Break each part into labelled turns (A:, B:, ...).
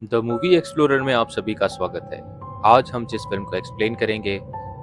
A: The movie explorer में आप सभी का स्वागत है। आज हम जिस फिल्म को एक्सप्लेन करेंगे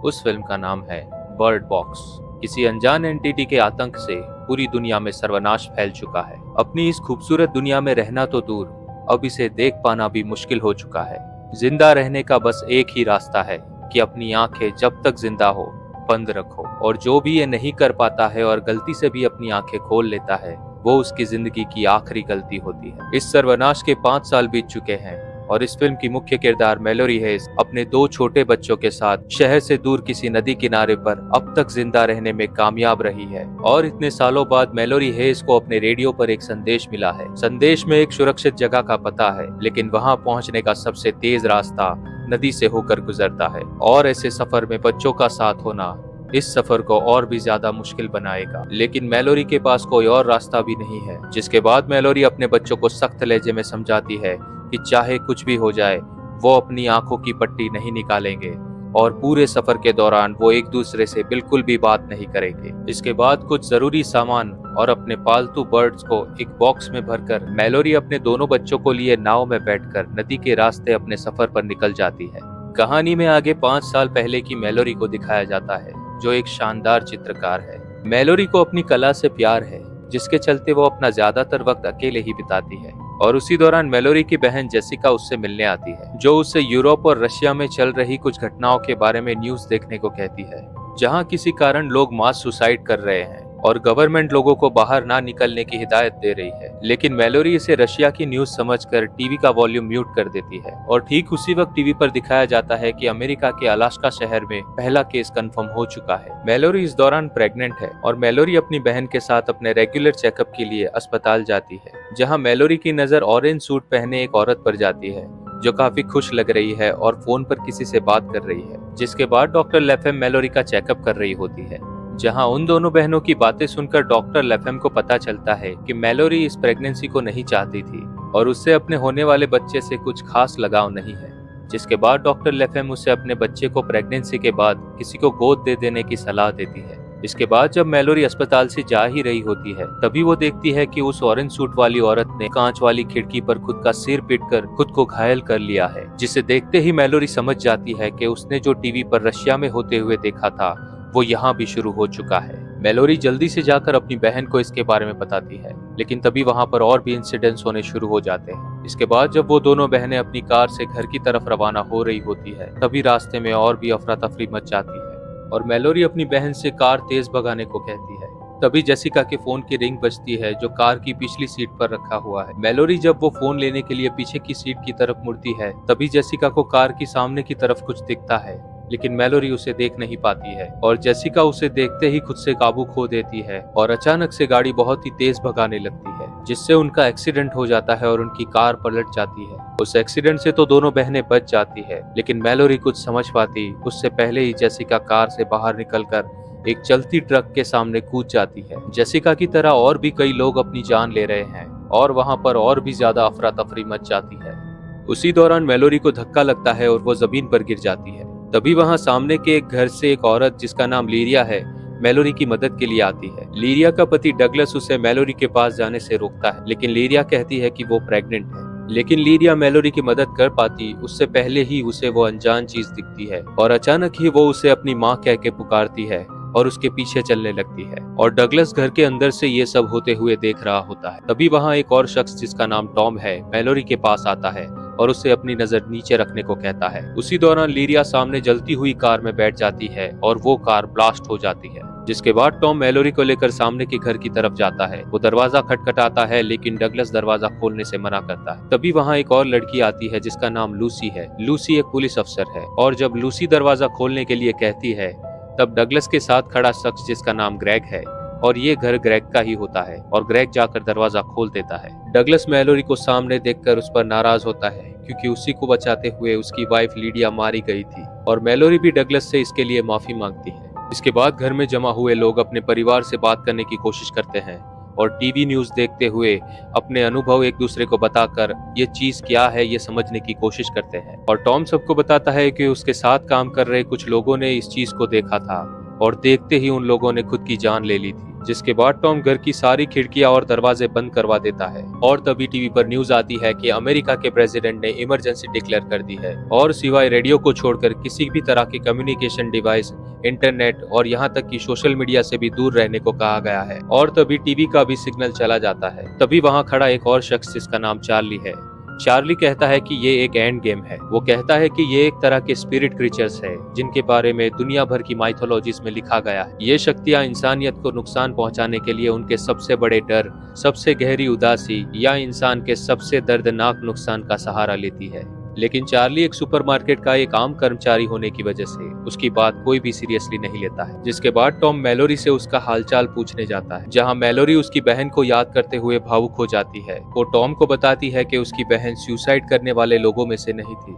A: उस फिल्म का नाम है बर्ड बॉक्स। किसी अनजान एंटिटी के आतंक से पूरी दुनिया में सर्वनाश फैल चुका है। अपनी इस खूबसूरत दुनिया में रहना तो दूर, अब इसे देख पाना भी मुश्किल हो चुका है। जिंदा रहने का बस एक ही रास्ता है कि अपनी आंखें जब तक जिंदा हो बंद रखो, और जो भी ये नहीं कर पाता है और गलती से भी अपनी आंखें खोल लेता है वो उसकी जिंदगी की आखिरी गलती होती है। इस सर्वनाश के 5 साल बीत चुके हैं और इस फिल्म की मुख्य किरदार मैलोरी हेस अपने 2 छोटे बच्चों के साथ शहर से दूर किसी नदी किनारे पर अब तक जिंदा रहने में कामयाब रही है। और इतने सालों बाद मैलोरी हेस को अपने रेडियो पर एक संदेश मिला है। संदेश में एक सुरक्षित जगह का पता है, लेकिन वहां पहुंचने का सबसे तेज रास्ता नदी से होकर गुजरता है। और ऐसे सफर में बच्चों का साथ होना इस सफर को और भी ज्यादा मुश्किल बनाएगा। लेकिन मैलोरी के पास कोई और रास्ता भी नहीं है। जिसके बाद मैलोरी अपने बच्चों को सख्त लहजे में समझाती है कि चाहे कुछ भी हो जाए वो अपनी आंखों की पट्टी नहीं निकालेंगे और पूरे सफर के दौरान वो एक दूसरे से बिल्कुल भी बात नहीं करेंगे। इसके बाद कुछ जरूरी सामान और अपने पालतू बर्ड्स को एक बॉक्स में भरकर मैलोरी अपने दोनों बच्चों को लिए नाव में बैठकर नदी के रास्ते अपने सफर पर निकल जाती है। कहानी में आगे 5 साल पहले की मैलोरी को दिखाया जाता है, जो एक शानदार चित्रकार है। मैलोरी को अपनी कला से प्यार है, जिसके चलते वो अपना ज्यादातर वक्त अकेले ही बिताती है। और उसी दौरान मैलोरी की बहन जेसिका उससे मिलने आती है, जो उससे यूरोप और रशिया में चल रही कुछ घटनाओं के बारे में न्यूज देखने को कहती है, जहां किसी कारण लोग मास सुसाइड कर रहे हैं और गवर्नमेंट लोगों को बाहर ना निकलने की हिदायत दे रही है। लेकिन मैलोरी इसे रशिया की न्यूज समझकर टीवी का वॉल्यूम म्यूट कर देती है। और ठीक उसी वक्त टीवी पर दिखाया जाता है कि अमेरिका के अलास्का शहर में पहला केस कंफर्म हो चुका है। मैलोरी इस दौरान प्रेग्नेंट है और मैलोरी अपनी बहन के साथ अपने रेगुलर चेकअप के लिए अस्पताल जाती है, जहाँ मैलोरी की नजर ऑरेंज सूट पहने एक औरत पर जाती है जो काफी खुश लग रही है और फोन पर किसी से बात कर रही है। जिसके बाद डॉक्टर लेफेम मैलोरी का चेकअप कर रही होती है, जहां उन दोनों बहनों की बातें सुनकर डॉक्टर लेफेम को पता चलता है कि मैलोरी इस प्रेगनेंसी को नहीं चाहती थी और उससे अपने होने वाले बच्चे से कुछ खास लगाव नहीं है। जिसके बाद डॉक्टर लेफेम उसे अपने बच्चे को प्रेगनेंसी के बाद किसी को गोद दे देने की सलाह देती है। इसके बाद जब मैलोरी अस्पताल से जा ही रही होती है, तभी वो देखती है कि उस ऑरेंज सूट वाली औरत ने कांच वाली खिड़की पर खुद का सिर पीटकर खुद को घायल कर लिया है। जिसे देखते ही मैलोरी समझ जाती है कि उसने जो टीवी पर रशिया में होते हुए देखा था वो यहाँ भी शुरू हो चुका है। मैलोरी जल्दी से जाकर अपनी बहन को इसके बारे में बताती है, लेकिन तभी वहाँ पर और भी इंसिडेंट्स होने शुरू हो जाते हैं। इसके बाद जब वो दोनों बहनें अपनी कार से घर की तरफ रवाना हो रही होती है, तभी रास्ते में और भी अफरा तफरी मच जाती है और मैलोरी अपनी बहन से कार तेज भगाने को कहती है। तभी जेसिका के फोन की रिंग बजती है, जो कार की पिछली सीट पर रखा हुआ है। मैलोरी जब वो फोन लेने के लिए पीछे की सीट की तरफ मुड़ती है, तभी जेसिका को कार की सामने की तरफ कुछ दिखता है, लेकिन मैलोरी उसे देख नहीं पाती है और जेसिका उसे देखते ही खुद से काबू खो देती है और अचानक से गाड़ी बहुत ही तेज भगाने लगती है, जिससे उनका एक्सीडेंट हो जाता है और उनकी कार पलट जाती है। उस एक्सीडेंट से तो दोनों बहनें बच जाती है, लेकिन मैलोरी कुछ समझ पाती उससे पहले ही जेसिका कार से बाहर निकलकर एक चलती ट्रक के सामने कूद जाती है। जेसिका की तरह और भी कई लोग अपनी जान ले रहे हैं और वहां पर और भी ज्यादा अफरा तफरी मच जाती है। उसी दौरान मैलोरी को धक्का लगता है और वो जमीन पर गिर जाती है। तभी वहां सामने के एक घर से एक औरत जिसका नाम लीरिया है मैलोरी की मदद के लिए आती है। लीरिया का पति डगलस उसे मैलोरी के पास जाने से रोकता है, लेकिन लीरिया कहती है कि वो प्रेग्नेंट है। लेकिन लीरिया मैलोरी की मदद कर पाती उससे पहले ही उसे वो अनजान चीज दिखती है और अचानक ही वो उसे अपनी माँ कह के पुकारती है और उसके पीछे चलने लगती है। और डगलस घर के अंदर से ये सब होते हुए देख रहा होता है। तभी वहाँ एक और शख्स जिसका नाम टॉम है मैलोरी के पास आता है और उसे अपनी नजर नीचे रखने को कहता है। उसी दौरान लीरिया सामने जलती हुई कार में बैठ जाती है और वो कार ब्लास्ट हो जाती है। जिसके बाद टॉम मैलोरी को लेकर सामने के घर की तरफ जाता है। वो दरवाजा खटखटाता है, लेकिन डगलस दरवाजा खोलने से मना करता है। तभी वहाँ एक और लड़की आती है जिसका नाम लूसी है। लूसी एक पुलिस अफसर है और जब लूसी दरवाजा खोलने के लिए कहती है, तब डगलस के साथ खड़ा शख्स जिसका नाम ग्रेग है और ये घर ग्रेग का ही होता है और ग्रेग जाकर दरवाजा खोल देता है। डगलस मैलोरी को सामने देखकर उस पर नाराज होता है, क्योंकि उसी को बचाते हुए उसकी वाइफ लीडिया मारी गई थी और मैलोरी भी डगलस से इसके लिए माफी मांगती है। इसके बाद घर में जमा हुए लोग अपने परिवार से बात करने की कोशिश करते हैं और टीवी न्यूज देखते हुए अपने अनुभव एक दूसरे को बताकर ये चीज क्या है ये समझने की कोशिश करते हैं। और टॉम सबको बताता है कि उसके साथ काम कर रहे कुछ लोगों ने इस चीज को देखा था और देखते ही उन लोगों ने खुद की जान ले ली थी। जिसके बाद टॉम घर की सारी खिड़कियां और दरवाजे बंद करवा देता है। और तभी टीवी पर न्यूज आती है कि अमेरिका के प्रेसिडेंट ने इमरजेंसी डिक्लेयर कर दी है और सिवाय रेडियो को छोड़कर किसी भी तरह के कम्युनिकेशन डिवाइस, इंटरनेट और यहाँ तक कि सोशल मीडिया से भी दूर रहने को कहा गया है। और तभी टीवी का भी सिग्नल चला जाता है। तभी वहाँ खड़ा एक और शख्स जिसका नाम चार्ली है। चार्ली कहता है कि ये एक एंड गेम है। वो कहता है कि ये एक तरह के स्पिरिट क्रीचर्स है जिनके बारे में दुनिया भर की माइथोलॉजीज में लिखा गया है। ये शक्तियां इंसानियत को नुकसान पहुंचाने के लिए उनके सबसे बड़े डर, सबसे गहरी उदासी या इंसान के सबसे दर्दनाक नुकसान का सहारा लेती है। लेकिन चार्ली एक सुपरमार्केट का एक आम कर्मचारी होने की वजह से उसकी बात कोई भी सीरियसली नहीं लेता है। जिसके बाद टॉम मैलोरी से उसका हालचाल पूछने जाता है, जहां मैलोरी उसकी बहन को याद करते हुए भावुक हो जाती है। वो टॉम को बताती है कि उसकी बहन सुसाइड करने वाले लोगों में से नहीं थी।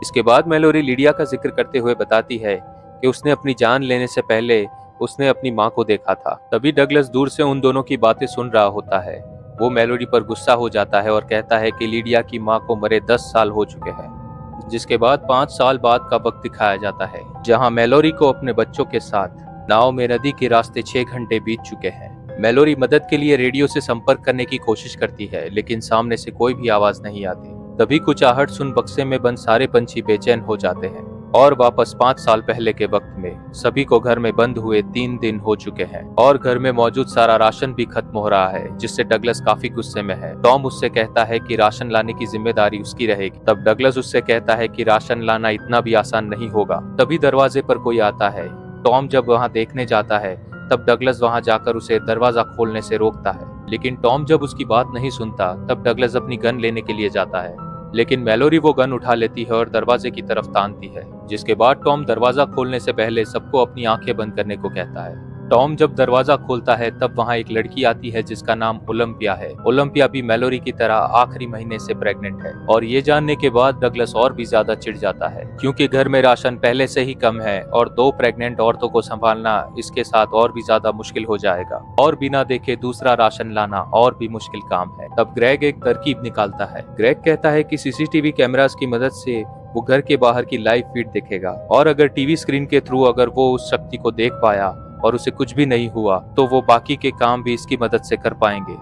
A: इसके बाद मैलोरी लिडिया का जिक्र करते हुए बताती है कि उसने अपनी जान लेने से पहले उसने अपनी माँ को देखा था। तभी डगलस दूर से उन दोनों की बातें सुन रहा होता है। वो मैलोरी पर गुस्सा हो जाता है और कहता है कि लिडिया की माँ को मरे 10 साल हो चुके हैं। जिसके बाद 5 साल बाद का वक्त दिखाया जाता है, जहां मैलोरी को अपने बच्चों के साथ नाव में नदी के रास्ते 6 घंटे बीत चुके हैं। मैलोरी मदद के लिए रेडियो से संपर्क करने की कोशिश करती है, लेकिन सामने से कोई भी आवाज नहीं आती। तभी कुछ आहट सुन बक्से में बंद सारे पंछी बेचैन हो जाते हैं और वापस 5 साल पहले के वक्त में सभी को घर में बंद हुए 3 दिन हो चुके हैं और घर में मौजूद सारा राशन भी खत्म हो रहा है, जिससे डगलस काफी गुस्से में है। टॉम उससे कहता है कि राशन लाने की जिम्मेदारी उसकी रहेगी। तब डगलस उससे कहता है कि राशन लाना इतना भी आसान नहीं होगा। तभी दरवाजे पर कोई आता है। टॉम जब वहाँ देखने जाता है तब डगलस वहाँ जाकर उसे दरवाजा खोलने से रोकता है, लेकिन टॉम जब उसकी बात नहीं सुनता तब डगलस अपनी गन लेने के लिए जाता है, लेकिन मैलोरी वो गन उठा लेती है और दरवाजे की तरफ तानती है। जिसके बाद टॉम दरवाजा खोलने से पहले सबको अपनी आंखें बंद करने को कहता है। टॉम जब दरवाजा खोलता है तब वहाँ एक लड़की आती है जिसका नाम ओलंपिया है। ओलंपिया भी मैलोरी की तरह आखिरी महीने से प्रेग्नेंट है और ये जानने के बाद डगलस और भी ज्यादा चिढ़ जाता है, क्योंकि घर में राशन पहले से ही कम है और 2 प्रेग्नेंट औरतों को संभालना इसके साथ और भी ज्यादा मुश्किल हो जाएगा और बिना देखे दूसरा राशन लाना और भी मुश्किल काम है। तब ग्रेग एक तरकीब निकालता है। ग्रेग कहता है कि सीसीटीवी कैमरास की मदद से वो घर के बाहर की लाइव फीड देखेगा और अगर टीवी स्क्रीन के थ्रू अगर वो उस शक्ति को देख पाया और उसे कुछ भी नहीं हुआ तो वो बाकी के काम भी इसकी मदद से कर पाएंगे।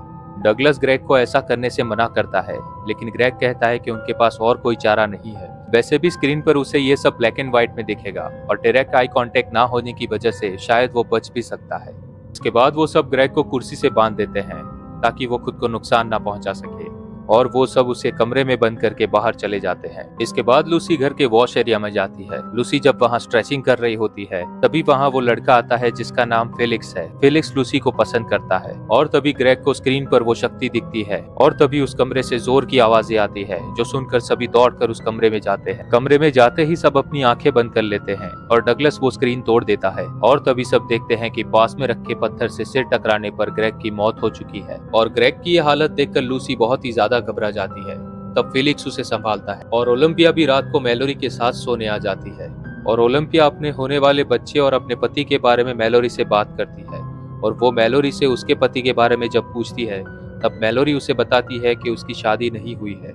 A: डगलस ग्रेग को ऐसा करने से मना करता है, लेकिन ग्रेग कहता है कि उनके पास और कोई चारा नहीं है। वैसे भी स्क्रीन पर उसे ये सब ब्लैक एंड व्हाइट में दिखेगा और डायरेक्ट आई कांटेक्ट ना होने की वजह से शायद वो बच भी सकता है। इसके बाद वो सब ग्रेग को कुर्सी से बांध देते हैं ताकि वो खुद को नुकसान ना पहुंचा सके और वो सब उसे कमरे में बंद करके बाहर चले जाते हैं। इसके बाद लूसी घर के वॉश एरिया में जाती है। लूसी जब वहाँ स्ट्रेचिंग कर रही होती है तभी वहाँ वो लड़का आता है जिसका नाम फेलिक्स है। फेलिक्स लूसी को पसंद करता है और तभी ग्रेग को स्क्रीन पर वो शक्ति दिखती है और तभी उस कमरे से जोर की आवाजें आती है, जो सुनकर सभी दौड़कर उस कमरे में जाते हैं। कमरे में जाते ही सब अपनी आंखें बंद कर लेते हैं और डगलस वो स्क्रीन तोड़ देता है और तभी सब देखते हैं कि पास में रखे पत्थर से सिर टकराने पर ग्रेग की मौत हो चुकी है और ग्रेग की ये हालत देखकर लूसी बहुत ही ज्यादा घबरा जाती है। तब फेलिक्स उसे संभालता है और ओलंपिया भी रात को मैलोरी के साथ सोने आ जाती है और ओलंपिया अपने होने वाले बच्चे और अपने पति के बारे में मैलोरी से बात करती है और वो मैलोरी से उसके पति के बारे में जब पूछती है तब मैलोरी उसे बताती है कि उसकी शादी नहीं हुई है,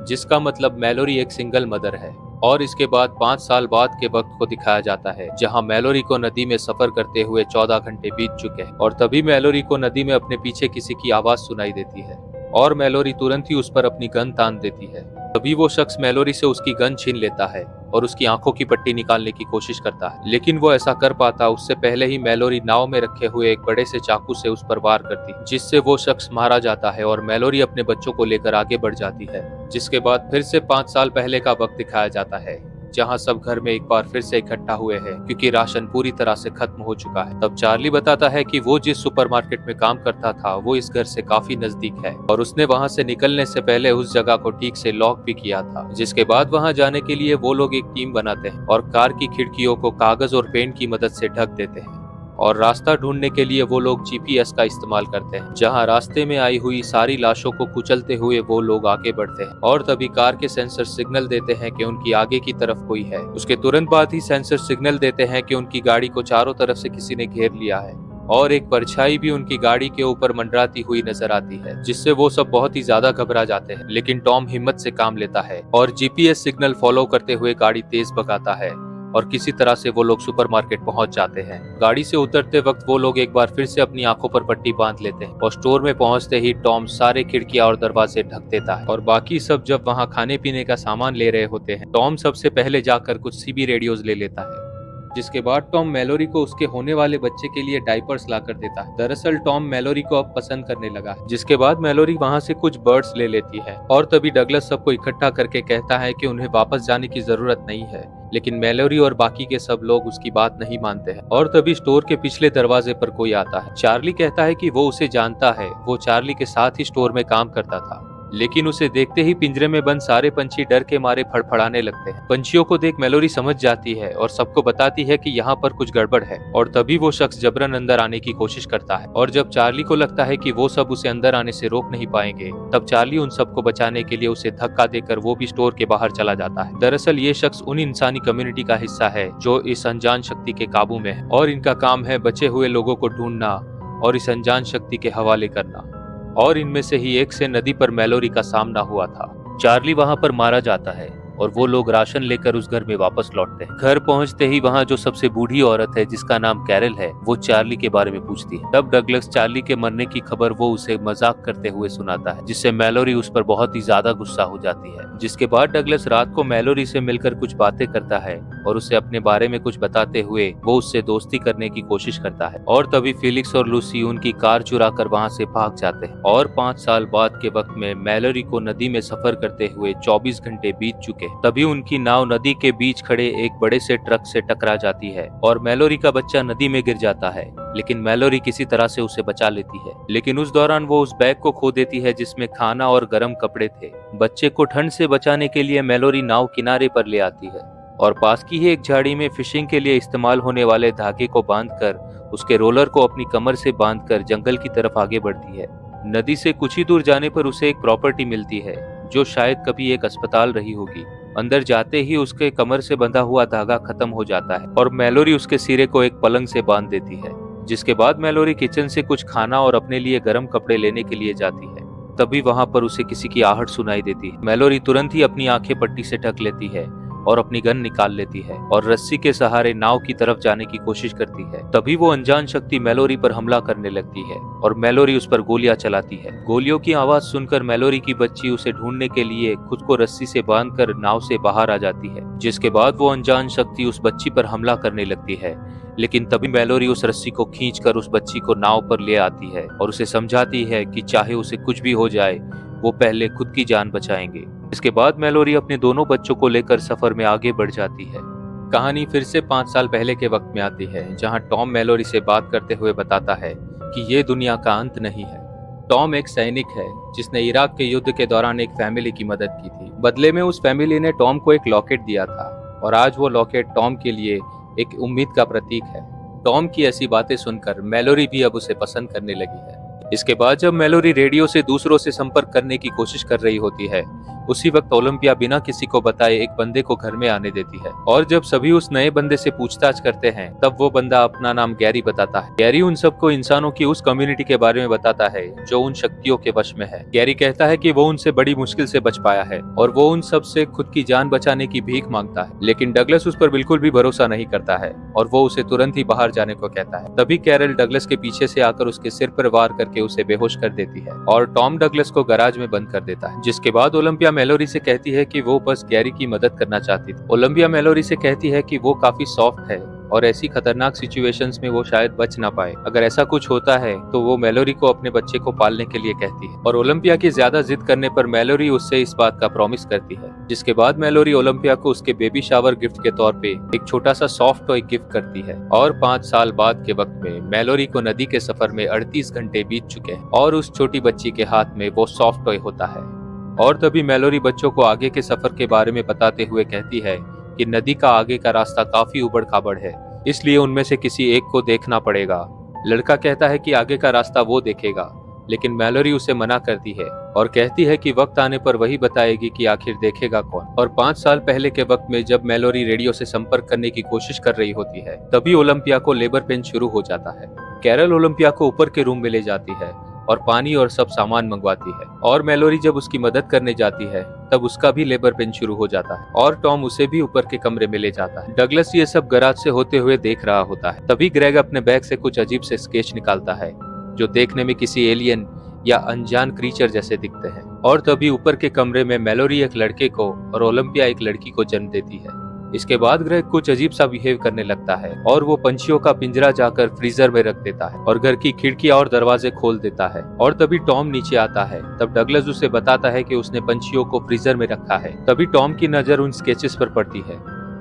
A: जिसका मतलब मैलोरी एक सिंगल मदर है। और इसके बाद 5 साल बाद के वक्त को दिखाया जाता है, जहां मैलोरी को नदी में सफर करते हुए 14 घंटे बीत चुके हैं और तभी मैलोरी को नदी में अपने पीछे किसी की आवाज सुनाई देती है और मैलोरी तुरंत ही उस पर अपनी गन तान देती है। तभी वो शख्स मैलोरी से उसकी गन छीन लेता है और उसकी आंखों की पट्टी निकालने की कोशिश करता है, लेकिन वो ऐसा कर पाता उससे पहले ही मैलोरी नाव में रखे हुए एक बड़े से चाकू से उस पर वार करती, जिससे वो शख्स मारा जाता है और मैलोरी अपने बच्चों को लेकर आगे बढ़ जाती है। जिसके बाद फिर से 5 साल पहले का वक्त दिखाया जाता है, जहां सब घर में एक बार फिर से इकट्ठा हुए हैं क्योंकि राशन पूरी तरह से खत्म हो चुका है। तब चार्ली बताता है कि वो जिस सुपरमार्केट में काम करता था वो इस घर से काफी नजदीक है और उसने वहां से निकलने से पहले उस जगह को ठीक से लॉक भी किया था। जिसके बाद वहां जाने के लिए वो लोग एक टीम बनाते हैं और कार की खिड़कियों को कागज और पेंट की मदद से ढक देते हैं और रास्ता ढूंढने के लिए वो लोग जीपीएस का इस्तेमाल करते हैं, जहां रास्ते में आई हुई सारी लाशों को कुचलते हुए वो लोग आगे बढ़ते हैं और तभी कार के सेंसर सिग्नल देते हैं कि उनकी आगे की तरफ कोई है। उसके तुरंत बाद ही सेंसर सिग्नल देते हैं कि उनकी गाड़ी को चारों तरफ से किसी ने घेर लिया है और एक परछाई भी उनकी गाड़ी के ऊपर मंडराती हुई नजर आती है, जिससे वो सब बहुत ही ज्यादा घबरा जाते हैं। लेकिन टॉम हिम्मत से काम लेता है और जीपीएस सिग्नल फॉलो करते हुए गाड़ी तेज भगाता है और किसी तरह से वो लोग सुपरमार्केट पहुंच जाते हैं। गाड़ी से उतरते वक्त वो लोग एक बार फिर से अपनी आंखों पर पट्टी बांध लेते हैं और स्टोर में पहुंचते ही टॉम सारे खिड़कियां और दरवाजे ढक देता है और बाकी सब जब वहां खाने पीने का सामान ले रहे होते हैं, टॉम सबसे पहले जाकर कुछ सीबी रेडियोज ले लेता है। जिसके बाद टॉम मैलोरी को उसके होने वाले बच्चे के लिए डायपर्स ला कर देता है। दरअसल टॉम मैलोरी को अब पसंद करने लगा है। जिसके बाद मैलोरी वहां से कुछ बर्ड्स ले लेती है और तभी डगलस सबको इकट्ठा करके कहता है कि उन्हें वापस जाने की जरूरत नहीं है, लेकिन मैलोरी और बाकी के सब लोग उसकी बात नहीं मानते हैं। और तभी स्टोर के पिछले दरवाजे पर कोई आता है। चार्ली कहता है कि वो उसे जानता है, वो चार्ली के साथ ही स्टोर में काम करता था, लेकिन उसे देखते ही पिंजरे में बंद सारे पंछी डर के मारे फड़फड़ाने लगते हैं। पंछियों को देख मैलोरी समझ जाती है और सबको बताती है कि यहाँ पर कुछ गड़बड़ है और तभी वो शख्स जबरन अंदर आने की कोशिश करता है। और जब चार्ली को लगता है कि वो सब उसे अंदर आने से रोक नहीं पाएंगे, तब चार्ली उन सबको बचाने के लिए उसे धक्का देकर वो भी स्टोर के बाहर चला जाता है। दरअसल ये शख्स उन इंसानी कम्युनिटी का हिस्सा है जो इस अनजान शक्ति के काबू में है और इनका काम है बचे हुए लोगों को ढूंढना और इस अनजान शक्ति के हवाले करना। और इनमें से ही एक से नदी पर मैलोरी का सामना हुआ था। चार्ली वहां पर मारा जाता है और वो लोग राशन लेकर उस घर में वापस लौटते हैं। घर पहुंचते ही वहां जो सबसे बूढ़ी औरत है जिसका नाम कैरल है, वो चार्ली के बारे में पूछती है। तब डगलस चार्ली के मरने की खबर वो उसे मजाक करते हुए सुनाता है, जिससे मैलोरी उस पर बहुत ही ज्यादा गुस्सा हो जाती है। जिसके बाद डगलस रात को मैलोरी से मिलकर कुछ बातें करता है और उसे अपने बारे में कुछ बताते हुए वो उससे दोस्ती करने की कोशिश करता है। और तभी फिलिक्स और लूसी उनकी कार चुरा कर वहाँ से भाग जाते हैं। और 5 साल बाद के वक्त में मैलोरी को नदी में सफर करते हुए 24 घंटे बीत चुके। तभी उनकी नाव नदी के बीच खड़े एक बड़े से ट्रक से टकरा जाती है और मैलोरी का बच्चा नदी में गिर जाता है, लेकिन मैलोरी किसी तरह से उसे बचा लेती है। लेकिन उस दौरान वो उस बैग को खो देती है जिसमें खाना और गर्म कपड़े थे। बच्चे को ठंड से बचाने के लिए मैलोरी नाव किनारे पर ले आती है और पास की ही एक झाड़ी में फिशिंग के लिए इस्तेमाल होने वाले धागे को बांधकर उसके रोलर को अपनी कमर से बांधकर जंगल की तरफ आगे बढ़ती है। नदी से कुछ ही दूर जाने पर उसे एक प्रॉपर्टी मिलती है जो शायद कभी एक अस्पताल रही होगी। अंदर जाते ही उसके कमर से बंधा हुआ धागा खत्म हो जाता है और मैलोरी उसके सिरे को एक पलंग से बांध देती है। जिसके बाद मैलोरी किचन से कुछ खाना और अपने लिए गर्म कपड़े लेने के लिए जाती है। तभी वहां पर उसे किसी की आहट सुनाई देती है। मैलोरी तुरंत ही अपनी आंखें पट्टी से ढक लेती है और अपनी गन निकाल लेती है और रस्सी के सहारे नाव की तरफ जाने की कोशिश करती है। तभी वो अनजान शक्ति मैलोरी पर हमला करने लगती है और मैलोरी उस पर गोलियां चलाती है। गोलियों की आवाज सुनकर मैलोरी की बच्ची उसे ढूंढने के लिए खुद को रस्सी से बांधकर नाव से बाहर आ जाती है। जिसके बाद वो अनजान शक्ति उस बच्ची पर हमला करने लगती है, लेकिन तभी मैलोरी उस रस्सी को खींचकर उस बच्ची को नाव पर ले आती है और उसे समझाती है कि चाहे उसे कुछ भी हो जाए, वो पहले खुद की जान बचाएंगे। इसके बाद मैलोरी अपने दोनों बच्चों को लेकर सफर में आगे बढ़ जाती है। कहानी फिर से 5 साल पहले के वक्त में आती है, जहां टॉम मैलोरी से बात करते हुए बताता है कि ये दुनिया का अंत नहीं है। टॉम एक सैनिक है जिसने इराक के युद्ध के दौरान एक फैमिली की मदद की थी। बदले में उस फैमिली ने टॉम को एक लॉकेट दिया था और आज वो लॉकेट टॉम के लिए एक उम्मीद का प्रतीक है। टॉम की ऐसी बातें सुनकर मैलोरी भी अब उसे पसंद करने लगी है। इसके बाद जब मैलोरी रेडियो से दूसरों से संपर्क करने की कोशिश कर रही होती है, उसी वक्त ओलंपिया बिना किसी को बताए एक बंदे को घर में आने देती है। और जब सभी उस नए बंदे से पूछताछ करते हैं, तब वो बंदा अपना नाम गैरी बताता है। गैरी उन सबको इंसानों की उस कम्युनिटी के बारे में बताता है जो उन शक्तियों के वश में है। गैरी कहता है कि वो उनसे बड़ी मुश्किल से बच पाया है और वो उन सब से खुद की जान बचाने की भीख मांगता है, लेकिन डगलस उस पर बिल्कुल भी भरोसा नहीं करता है और वो उसे तुरंत ही बाहर जाने को कहता है। तभी कैरल डगलस के पीछे से आकर उसके सिर पर वार करके उसे बेहोश कर देती है और टॉम डगलस को गैराज में बंद कर देता है। जिसके बाद ओलंपिया मैलोरी से कहती है कि वो बस गैरी की मदद करना चाहती थी। ओलंपिया मैलोरी से कहती है कि वो काफी सॉफ्ट है और ऐसी खतरनाक सिचुएशंस में वो शायद बच ना पाए। अगर ऐसा कुछ होता है तो वो मैलोरी को अपने बच्चे को पालने के लिए कहती है और ओलंपिया की ज्यादा जिद करने पर मैलोरी उससे इस बात का प्रॉमिस करती है। जिसके बाद मैलोरी ओलंपिया को उसके बेबी शावर गिफ्ट के तौर पे एक छोटा सा सॉफ्ट टॉय गिफ्ट करती है। और 5 साल बाद के वक्त में मैलोरी को नदी के सफर में 38 घंटे बीत चुके हैं और उस छोटी बच्ची के हाथ में वो सॉफ्ट टॉय होता है। और तभी मैलोरी बच्चों को आगे के सफर के बारे में बताते हुए कहती है कि नदी का आगे का रास्ता काफी उबड़ खाबड़ है, इसलिए उनमें से किसी एक को देखना पड़ेगा। लड़का कहता है कि आगे का रास्ता वो देखेगा, लेकिन मैलोरी उसे मना करती है और कहती है कि वक्त आने पर वही बताएगी कि आखिर देखेगा कौन। और 5 साल पहले के वक्त में जब मैलोरी रेडियो से संपर्क करने की कोशिश कर रही होती है, तभी ओलंपिया को लेबर पेन शुरू हो जाता है। कैरल ओलंपिया को ऊपर के रूम में ले जाती है और पानी और सब सामान मंगवाती है। और मैलोरी जब उसकी मदद करने जाती है तब उसका भी लेबर पेन शुरू हो जाता है और टॉम उसे भी ऊपर के कमरे में ले जाता है। डगलस ये सब गराज से होते हुए देख रहा होता है। तभी ग्रेग अपने बैग से कुछ अजीब से स्केच निकालता है जो देखने में किसी एलियन या अनजान क्रीचर जैसे दिखते हैं। और तभी ऊपर के कमरे में मैलोरी एक लड़के को और ओलंपिया एक लड़की को जन्म देती है। इसके बाद ग्रेग कुछ अजीब सा बिहेव करने लगता है और वो पंछियों का पिंजरा जाकर फ्रीजर में रख देता है और घर की खिड़कियां और दरवाजे खोल देता है। और तभी टॉम नीचे आता है। तब डगलस उसे बताता है कि उसने पंछियों को फ्रीजर में रखा है। तभी टॉम की नजर उन स्केचेस पर पड़ती है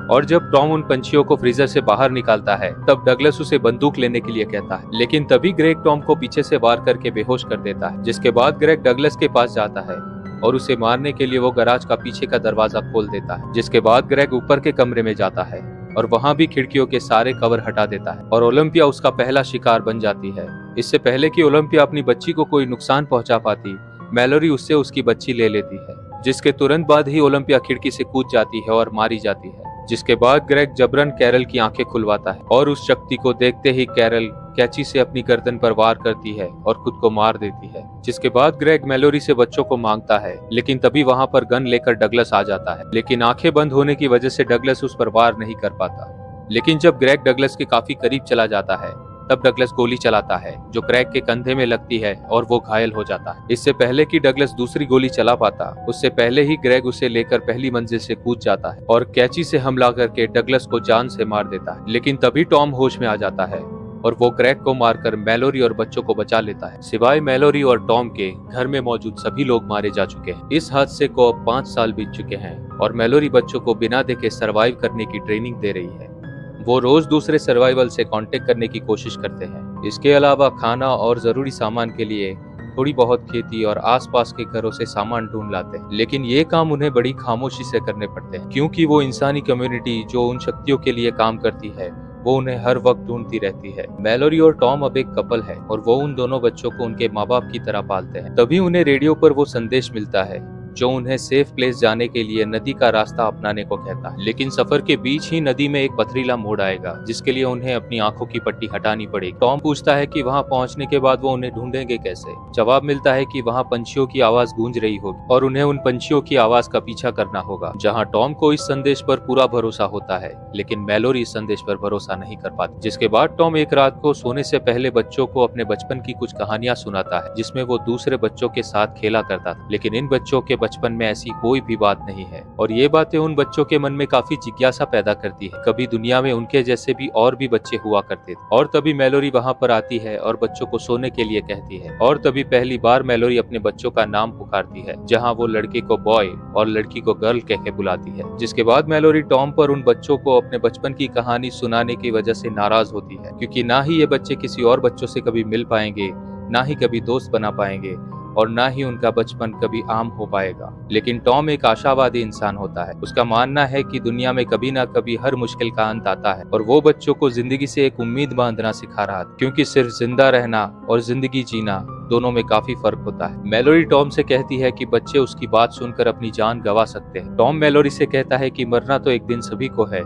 A: और जब टॉम उन पंछियों को फ्रीजर से बाहर निकालता है तब डगलस उसे बंदूक लेने के लिए कहता है, लेकिन तभी ग्रेग टॉम को पीछे से वार करके बेहोश कर देता है। जिसके बाद ग्रेग डगलस के पास जाता है और उसे मारने के लिए वो गराज का पीछे का दरवाजा खोल देता है। जिसके बाद ग्रेग ऊपर के कमरे में जाता है और वहां भी खिड़कियों के सारे कवर हटा देता है और ओलंपिया उसका पहला शिकार बन जाती है। इससे पहले कि ओलंपिया अपनी बच्ची को कोई नुकसान पहुंचा पाती, मैलोरी उससे उसकी बच्ची ले लेती है, जिसके तुरंत बाद ही ओलंपिया खिड़की से कूद जाती है और मारी जाती है। जिसके बाद ग्रेग जबरन कैरल की आंखें खुलवाता है और उस शक्ति को देखते ही कैरल कैंची से अपनी गर्दन पर वार करती है और खुद को मार देती है। जिसके बाद ग्रेग मैलोरी से बच्चों को मांगता है, लेकिन तभी वहां पर गन लेकर डगलस आ जाता है, लेकिन आंखें बंद होने की वजह से डगलस उस पर वार नहीं कर पाता। लेकिन जब ग्रेग डगलस के काफी करीब चला जाता है तब डगलस गोली चलाता है जो ग्रेग के कंधे में लगती है और वो घायल हो जाता है। इससे पहले कि डगलस दूसरी गोली चला पाता, उससे पहले ही ग्रेग उसे लेकर पहली मंजिल से कूद जाता है और कैंची से हमला करके डगलस को जान से मार देता है। लेकिन तभी टॉम होश में आ जाता है और वो ग्रेग को मारकर मैलोरी और बच्चों को बचा लेता है। सिवाय मैलोरी और टॉम के घर में मौजूद सभी लोग मारे जा चुके हैं। इस हादसे को अब 5 साल बीत चुके हैं और मैलोरी बच्चों को बिना देखे सरवाइव करने की ट्रेनिंग दे रही है। वो रोज दूसरे सर्वाइवल से कांटेक्ट करने की कोशिश करते हैं। इसके अलावा खाना और जरूरी सामान के लिए थोड़ी बहुत खेती और आसपास के घरों से सामान ढूंढ लाते हैं, लेकिन ये काम उन्हें बड़ी खामोशी से करने पड़ते हैं क्योंकि वो इंसानी कम्युनिटी जो उन शक्तियों के लिए काम करती है वो उन्हें हर वक्त ढूंढती रहती है। मैलोरी और टॉम अब एक कपल है और वो उन दोनों बच्चों को उनके माँ बाप की तरह पालते हैं। तभी उन्हें रेडियो पर वो संदेश मिलता है जो उन्हें सेफ प्लेस जाने के लिए नदी का रास्ता अपनाने को कहता है। लेकिन सफर के बीच ही नदी में एक पथरीला मोड़ आएगा जिसके लिए उन्हें अपनी आंखों की पट्टी हटानी पड़ेगी। टॉम पूछता है कि वहां पहुंचने के बाद वो उन्हें ढूंढेंगे कैसे। जवाब मिलता है कि वहां पंछियों की आवाज गूंज रही होगी और उन्हें उन पंछियों की आवाज का पीछा करना होगा। जहाँ टॉम को इस संदेश पर पूरा भरोसा होता है, लेकिन मैलोरी इस संदेश पर भरोसा नहीं कर पाती। जिसके बाद टॉम एक रात को सोने से पहले बच्चों को अपने बचपन की कुछ कहानियां सुनाता है जिसमें वो दूसरे बच्चों के साथ खेला करता था। लेकिन इन बच्चों के बचपन में ऐसी कोई भी बात नहीं है और ये बातें उन बच्चों के मन में काफी जिज्ञासा पैदा करती है। कभी दुनिया में उनके जैसे भी और भी बच्चे हुआ करते थे। और तभी मैलोरी वहां पर आती है और बच्चों को सोने के लिए कहती है और तभी पहली बार मैलोरी अपने बच्चों का नाम पुकारती है, जहां वो लड़के को बॉय और लड़की को गर्ल कह के बुलाती है। जिसके बाद मैलोरी टॉम पर उन बच्चों को अपने बचपन की कहानी सुनाने की वजह से नाराज होती है क्योंकि ना ही ये बच्चे किसी और बच्चों से कभी मिल पाएंगे, ना ही कभी दोस्त बना पाएंगे और ना ही उनका बचपन कभी आम हो पाएगा। लेकिन टॉम एक आशावादी इंसान होता है। उसका मानना है कि दुनिया में कभी ना कभी हर मुश्किल का अंत आता है और वो बच्चों को जिंदगी से एक उम्मीद बांधना सिखा रहा था क्योंकि सिर्फ जिंदा रहना और जिंदगी जीना दोनों में काफी फर्क होता है। मैलोरी टॉम से कहती है कि बच्चे उसकी बात सुनकर अपनी जान गंवा सकते हैं। टॉम मैलोरी से कहता है कि मरना तो एक दिन सभी को है,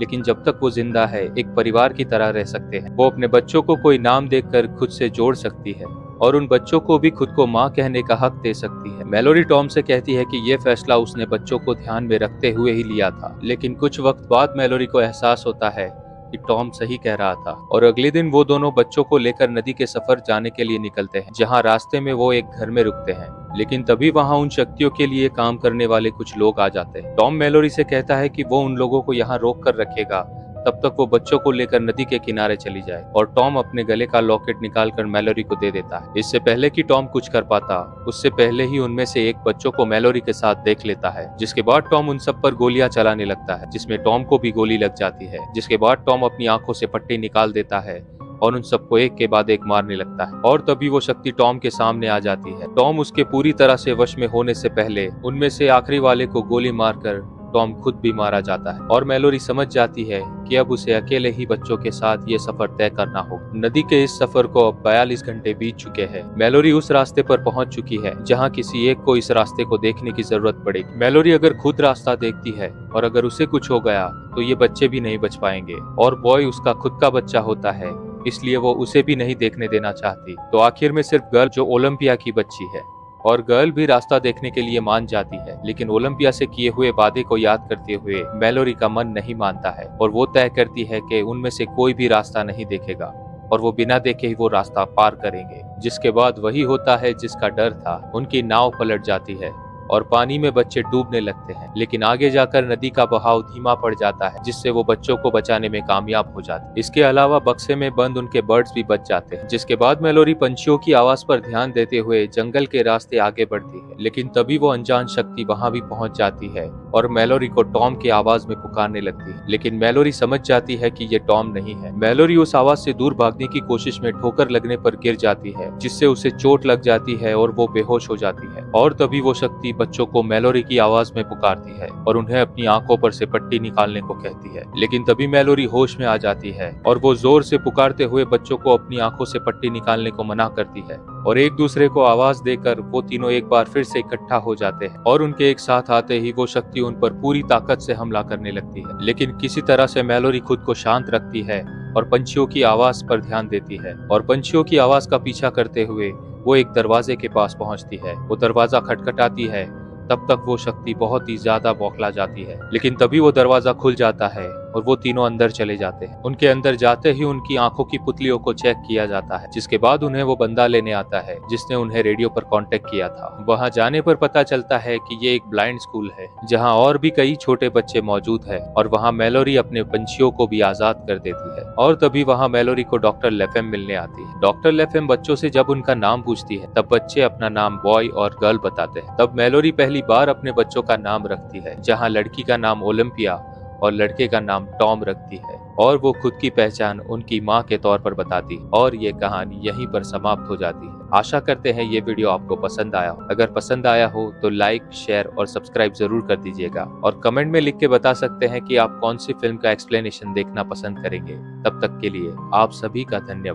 A: लेकिन जब तक वो जिंदा है एक परिवार की तरह रह सकते हैं। वो अपने बच्चों को कोई नाम देकर खुद से जोड़ सकती है और उन बच्चों को भी खुद को माँ कहने का हक दे सकती है। मैलोरी टॉम से कहती है कि ये फैसला उसने बच्चों को ध्यान में रखते हुए ही लिया था, लेकिन कुछ वक्त बाद मैलोरी को एहसास होता है कि टॉम सही कह रहा था और अगले दिन वो दोनों बच्चों को लेकर नदी के सफर जाने के लिए निकलते हैं, जहाँ रास्ते में वो एक घर में रुकते हैं। लेकिन तभी वहाँ उन शक्तियों के लिए काम करने वाले कुछ लोग आ जाते हैं। टॉम मैलोरी से कहता है कि वो उन लोगों को यहाँ रोक कर रखेगा तब तक वो बच्चों को लेकर नदी के किनारे चली जाए और टॉम अपने गले का लॉकेट निकालकर मैलोरी को दे देता है। इससे पहले कि टॉम कुछ कर पाता, उससे पहले ही उनमें से एक बच्चों को मैलोरी के साथ देख लेता है। जिसके बाद टॉम उन सब पर गोलियां चलाने लगता है, जिसमें टॉम को भी गोली लग जाती है। जिसके बाद टॉम अपनी आंखों से पट्टी निकाल देता है और उन सबको एक के बाद एक मारने लगता है और तभी वो शक्ति टॉम के सामने आ जाती है। टॉम उसके पूरी तरह से वश में होने से पहले उनमें से आखिरी वाले को गोली मारकर टॉम खुद भी मारा जाता है और मैलोरी समझ जाती है कि अब उसे अकेले ही बच्चों के साथ ये सफर तय करना होगा। नदी के इस सफर को अब 42 घंटे बीत चुके हैं। मैलोरी उस रास्ते पर पहुंच चुकी है जहां किसी एक को इस रास्ते को देखने की जरूरत पड़ेगी। मैलोरी अगर खुद रास्ता देखती है और अगर उसे कुछ हो गया तो ये बच्चे भी नहीं बच पाएंगे और बॉय उसका खुद का बच्चा होता है इसलिए वो उसे भी नहीं देखने देना चाहती। तो आखिर में सिर्फ गर्ल जो ओलंपिया की बच्ची है, और गर्ल भी रास्ता देखने के लिए मान जाती है, लेकिन ओलंपिया से किए हुए वादे को याद करते हुए मैलोरी का मन नहीं मानता है और वो तय करती है कि उनमें से कोई भी रास्ता नहीं देखेगा और वो बिना देखे ही वो रास्ता पार करेंगे। जिसके बाद वही होता है जिसका डर था, उनकी नाव पलट जाती है और पानी में बच्चे डूबने लगते हैं, लेकिन आगे जाकर नदी का बहाव धीमा पड़ जाता है, जिससे वो बच्चों को बचाने में कामयाब हो जाते हैं। इसके अलावा बक्से में बंद उनके बर्ड्स भी बच जाते हैं। जिसके बाद मैलोरी पंछियों की आवाज पर ध्यान देते हुए जंगल के रास्ते आगे बढ़ती है, लेकिन तभी वो अनजान शक्ति वहां भी पहुंच जाती है और मैलोरी को टॉम की आवाज में पुकारने लगती है। लेकिन मैलोरी समझ जाती है कि ये टॉम नहीं है। मैलोरी उस आवाज से दूर भागने की कोशिश में ठोकर लगने पर गिर जाती है, जिससे उसे चोट लग जाती है और वो बेहोश हो जाती है। और तभी वो शक्ति बच्चों को मैलोरी की आवाज में पुकारती है और उन्हें अपनी आंखों पर से पट्टी निकालने को कहती है। लेकिन तभी मैलोरी होश में आ जाती है और वो जोर से पुकारते हुए बच्चों को अपनी आंखों से पट्टी निकालने को मना करती है और एक दूसरे को आवाज देकर वो तीनों एक बार फिर से इकट्ठा हो जाते हैं और उनके एक साथ आते ही वो शक्ति उन पर पूरी ताकत से हमला करने लगती है। लेकिन किसी तरह से मैलोरी खुद को शांत रखती है और पंछियों की आवाज पर ध्यान देती है और पंछियों की आवाज का पीछा करते हुए वो एक दरवाजे के पास पहुंचती है। वो दरवाजा खटखटाती है, तब तक वो शक्ति बहुत ही ज्यादा बौखला जाती है, लेकिन तभी वो दरवाजा खुल जाता है और वो तीनों अंदर चले जाते हैं। उनके अंदर जाते ही उनकी आंखों की पुतलियों को चेक किया जाता है, जिसके बाद उन्हें वो बंदा लेने आता है जिसने उन्हें रेडियो पर कांटेक्ट किया था। वहां जाने पर पता चलता है कि ये एक ब्लाइंड स्कूल है जहां और भी कई छोटे बच्चे मौजूद है और वहां मैलोरी अपने पंछियों को भी आजाद कर देती है। और तभी वहां मैलोरी को डॉक्टर लेफेम मिलने आती है। डॉक्टर लेफेम बच्चों से जब उनका नाम पूछती है तब बच्चे अपना नाम बॉय और गर्ल बताते हैं। तब मैलोरी पहली बार अपने बच्चों का नाम रखती है, जहां लड़की का नाम ओलंपिया और लड़के का नाम टॉम रखती है और वो खुद की पहचान उनकी माँ के तौर पर बताती है और ये कहानी यहीं पर समाप्त हो जाती है। आशा करते हैं ये वीडियो आपको पसंद आया हो। अगर पसंद आया हो तो लाइक, शेयर और सब्सक्राइब जरूर कर दीजिएगा और कमेंट में लिख के बता सकते हैं कि आप कौन सी फिल्म का एक्सप्लेनेशन देखना पसंद करेंगे। तब तक के लिए आप सभी का धन्यवाद।